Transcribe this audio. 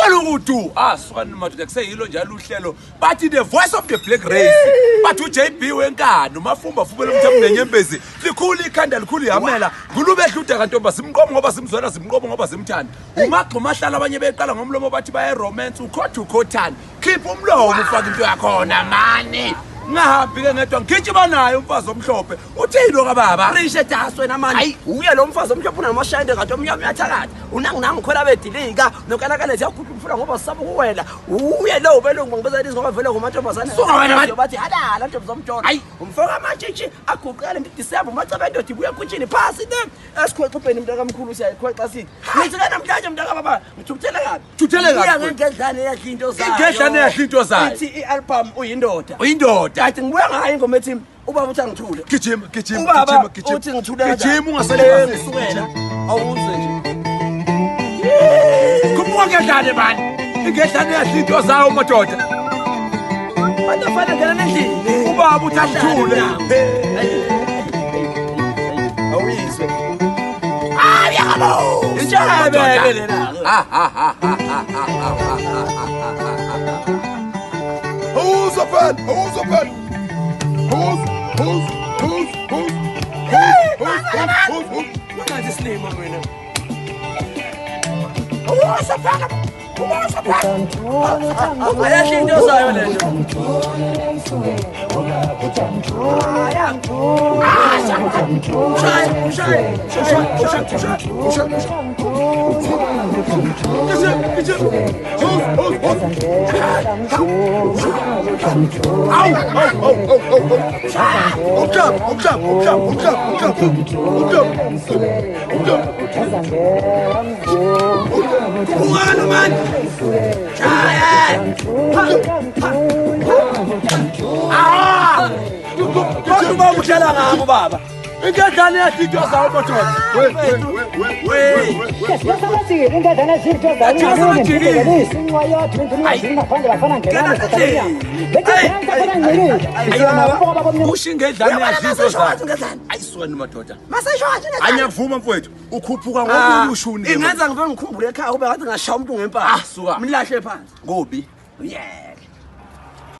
Ucela ukuthi suka nimadoda kuseyilo njalo uhlelo bathi the voice of the black race bathi uJB wenkani umafumba fubela umthambo nenyembezi likhulu ikhanda likhulu yamela ngulubedla udaka ntomba simqomo ngoba simzwela simqomo ngoba simthanda umagxa mahlala abanye beqala ngomlomo bathi baye romance ukhotha ukhothana khipha umlomo ufaka into yakho na mani ngahambi ke ngedwa ngigijima naye umfazi omhlophe uthilo kababa Richard aswena manje uye lo mfazi omhlophe unamashayinde kanti omnyama uyathakatha unangu khona bedilika nokalakale ziyakhuphuka ngoba sisaba ukuwela uye lo belungu ngibeza ngoba vele ngomantombazana suka wena bathi halala ntombi zomntwana umfoka amantshitshi aguqala December umacaba indoda ibuya kuntshini phasi ne esikhweqhubheni mntakamkhulu siyayikhweqa sithi ngithi namhlanje mntakababa ngithukuthele kabi thuthele kabi ngengedlane yakhe into zayo ingedlane yakhe into zayo ithi ialbum uyindoda Dathi ngibuya ngayo ingoma ethi ubaba uthi angithule gijima uthi ngithule gijima ungasele ngisukela awuze nje kubuka ngedlane bani ingedlane yahlitho zayo madoda Bantafana ngena nendlini ubaba uthi angithule awuyizwe yakabo injabe lena Who's up? Look at this name, man. Who's up? Baba. Ingedlane yahlitho zawo madoda. Ingedlane yahlitho zawo Ushingedlane yahlitho zawo. Ayisuka nimadoda. Masayishwathi ne. Anyavuma mfowethu ukhuphuka ngokushuni. Ingenza ngibe ngikhumbule ekhaya kube ngathi ngashaya umuntu ngempala. Suka. Mlahle phansi. Ngobi. Yeah.